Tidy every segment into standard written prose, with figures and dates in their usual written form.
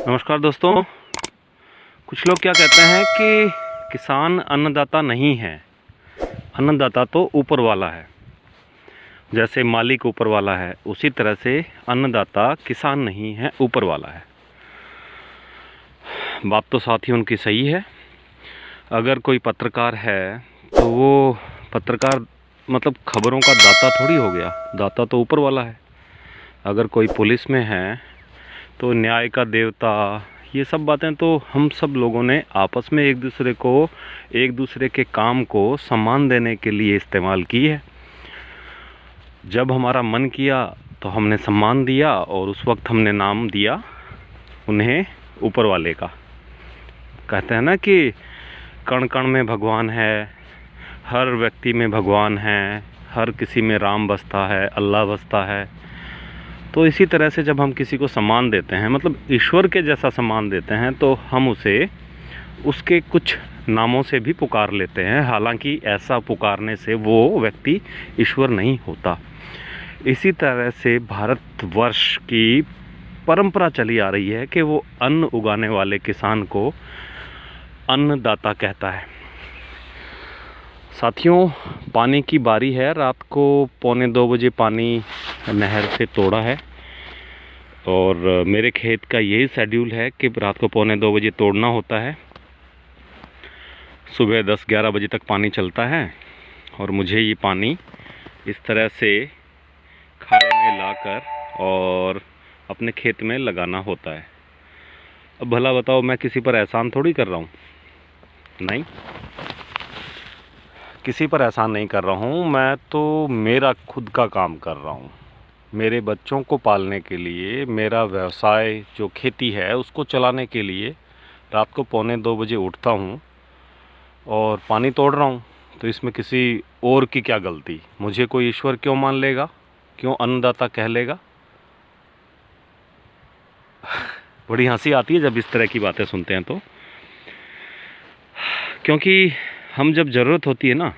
नमस्कार दोस्तों। कुछ लोग क्या कहते हैं कि किसान अन्नदाता नहीं है। अन्नदाता तो ऊपर वाला है। जैसे मालिक ऊपर वाला है, उसी तरह से अन्नदाता किसान नहीं है, ऊपर वाला है। बात तो साथ ही उनकी सही है। अगर कोई पत्रकार है तो वो पत्रकार मतलब खबरों का दाता थोड़ी हो गया। दाता तो ऊपर वाला है। अगर कोई पुलिस में है तो न्याय का देवता, ये सब बातें तो हम सब लोगों ने आपस में एक दूसरे के काम को सम्मान देने के लिए इस्तेमाल की है। जब हमारा मन किया तो हमने सम्मान दिया और उस वक्त हमने नाम दिया उन्हें ऊपर वाले का। कहते हैं ना कि कण कण में भगवान है, हर व्यक्ति में भगवान है, हर किसी में राम बसता है, अल्लाह बसता है। तो इसी तरह से जब हम किसी को सम्मान देते हैं, मतलब ईश्वर के जैसा सम्मान देते हैं, तो हम उसे उसके कुछ नामों से भी पुकार लेते हैं। हालांकि ऐसा पुकारने से वो व्यक्ति ईश्वर नहीं होता। इसी तरह से भारतवर्ष की परंपरा चली आ रही है कि वो अन्न उगाने वाले किसान को अन्नदाता कहता है। साथियों, पानी की बारी है। रात को 1:45 बजे पानी नहर से तोड़ा है और मेरे खेत का यही शेड्यूल है कि रात को 1:45 बजे तोड़ना होता है। सुबह 10-11 बजे तक पानी चलता है और मुझे ये पानी इस तरह से खाड़े में लाकर और अपने खेत में लगाना होता है। अब भला बताओ, मैं किसी पर एहसान थोड़ी कर रहा हूँ। नहीं, किसी पर एहसान नहीं कर रहा हूँ। मैं तो मेरा खुद का काम कर रहा हूँ। मेरे बच्चों को पालने के लिए, मेरा व्यवसाय जो खेती है उसको चलाने के लिए रात को 1:45 बजे उठता हूँ और पानी तोड़ रहा हूँ। तो इसमें किसी और की क्या गलती? मुझे कोई ईश्वर क्यों मान लेगा? क्यों अन्नदाता कह लेगा? बड़ी हंसी आती है जब इस तरह की बातें सुनते हैं तो। क्योंकि हम जब ज़रूरत होती है ना,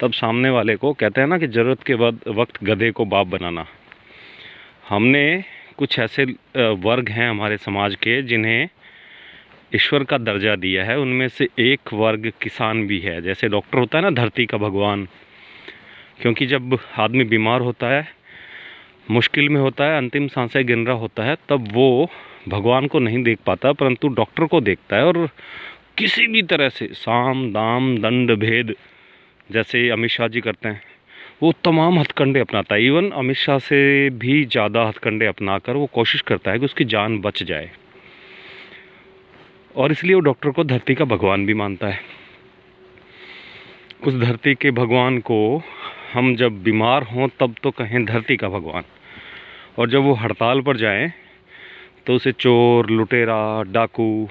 तब सामने वाले को कहते हैं ना कि ज़रूरत के वक्त गधे को बाप बनाना। हमने कुछ ऐसे वर्ग हैं हमारे समाज के जिन्हें ईश्वर का दर्जा दिया है। उनमें से एक वर्ग किसान भी है। जैसे डॉक्टर होता है ना, धरती का भगवान। क्योंकि जब आदमी बीमार होता है, मुश्किल में होता है, अंतिम सांसें गिन रहा होता है, तब वो भगवान को नहीं देख पाता, परंतु डॉक्टर को देखता है और किसी भी तरह से साम दाम दंड भेद, जैसे अमित शाह जी करते हैं, वो तमाम हथकंडे अपनाता है। इवन अमित शाह से भी ज़्यादा हथकंडे अपनाकर वो कोशिश करता है कि उसकी जान बच जाए। और इसलिए वो डॉक्टर को धरती का भगवान भी मानता है। उस धरती के भगवान को हम जब बीमार हों तब तो कहें धरती का भगवान, और जब वो हड़ताल पर जाएं तो उसे चोर, लुटेरा, डाकू,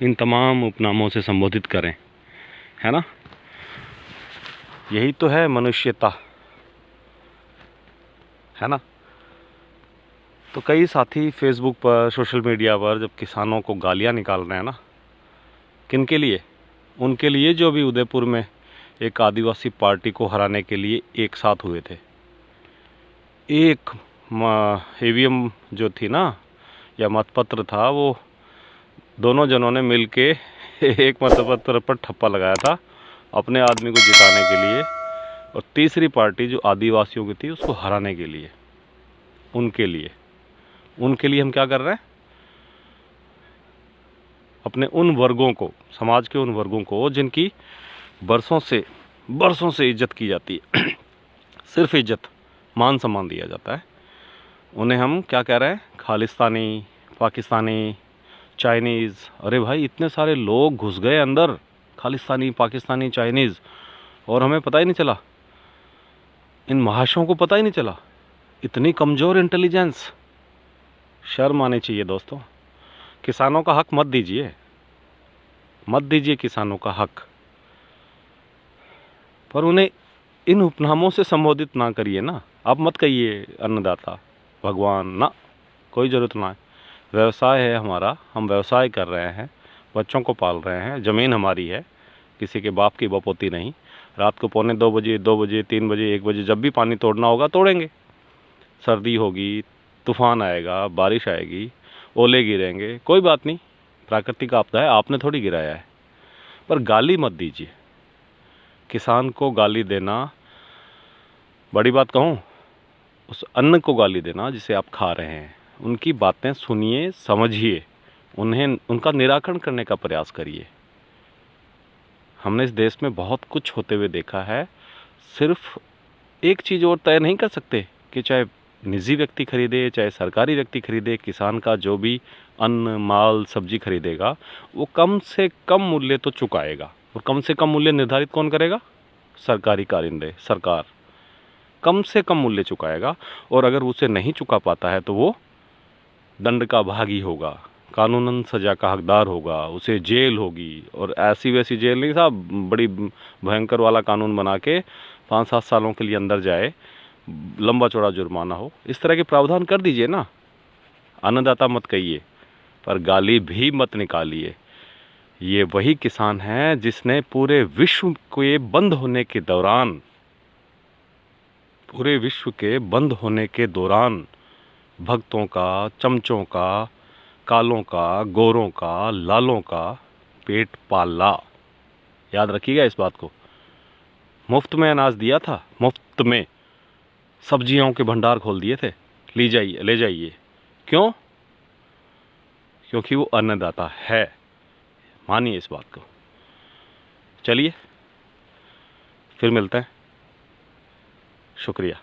इन तमाम उपनामों से संबोधित करें। है ना? यही तो है मनुष्यता, है ना? तो कई साथी फेसबुक पर, सोशल मीडिया पर जब किसानों को गालियां निकाल रहे हैं ना, किन के लिए? उनके लिए जो भी उदयपुर में एक आदिवासी पार्टी को हराने के लिए एक साथ हुए थे। एक ईवीएम जो थी ना, या मतपत्र था, वो दोनों जनों ने मिलके एक मतपत्र पर ठप्पा लगाया था अपने आदमी को जिताने के लिए, और तीसरी पार्टी जो आदिवासियों की थी उसको हराने के लिए। उनके लिए हम क्या कर रहे हैं? अपने उन वर्गों को, समाज के उन वर्गों को जिनकी बरसों से इज्जत की जाती है, सिर्फ इज्जत, मान सम्मान दिया जाता है, उन्हें हम क्या कह रहे हैं? खालिस्तानी, पाकिस्तानी, चाइनीज़। अरे भाई, इतने सारे लोग घुस गए अंदर, खालिस्तानी, पाकिस्तानी, चाइनीज़, और हमें पता ही नहीं चला। इन महाशयों को पता ही नहीं चला। इतनी कमज़ोर इंटेलिजेंस। शर्म आनी चाहिए दोस्तों। किसानों का हक मत दीजिए किसानों का हक। पर उन्हें इन उपनामों से संबोधित ना करिए ना। आप मत कहिए अन्नदाता, भगवान, ना, कोई ज़रूरत ना है। व्यवसाय है हमारा, हम व्यवसाय कर रहे हैं, बच्चों को पाल रहे हैं, ज़मीन हमारी है, किसी के बाप की बपोती नहीं। रात को 1:45 बजे, 2 बजे, 3 बजे, 1 बजे जब भी पानी तोड़ना होगा तोड़ेंगे। सर्दी होगी, तूफ़ान आएगा, बारिश आएगी, ओले गिरेंगे, कोई बात नहीं, प्राकृतिक आपदा है, आपने थोड़ी गिराया है। पर गाली मत दीजिए। किसान को गाली देना, बड़ी बात कहूँ, उस अन्न को गाली देना जिसे आप खा रहे हैं, उनकी बातें सुनिए, समझिए, उन्हें उनका निराकरण करने का प्रयास करिए। हमने इस देश में बहुत कुछ होते हुए देखा है। सिर्फ एक चीज़ और तय नहीं कर सकते कि चाहे निजी व्यक्ति खरीदे चाहे सरकारी व्यक्ति खरीदे, किसान का जो भी अन्न माल सब्जी खरीदेगा वो कम से कम मूल्य तो चुकाएगा। और कम से कम मूल्य निर्धारित कौन करेगा? सरकारी कारिंदे, सरकार कम से कम मूल्य चुकाएगा। और अगर उसे नहीं चुका पाता है तो वो दंड का भागी होगा, कानूनन सजा का हकदार होगा, उसे जेल होगी। और ऐसी वैसी जेल नहीं साहब, बड़ी भयंकर वाला कानून बना के 5-7 सालों के लिए अंदर जाए, लंबा चौड़ा जुर्माना हो, इस तरह के प्रावधान कर दीजिए ना। अन्नदाता मत कहिए, पर गाली भी मत निकालिए। ये वही किसान है जिसने पूरे विश्व के बंद होने के दौरान, पूरे विश्व के बंद होने के दौरान भक्तों का, चमचों का, कालों का, गोरों का, लालों का पेट पाला। याद रखिएगा इस बात को। मुफ्त में अनाज दिया था, मुफ्त में सब्जियों के भंडार खोल दिए थे, ले जाइए। क्यों? क्योंकि वो अन्नदाता है। मानिए इस बात को। चलिए फिर मिलते हैं। शुक्रिया।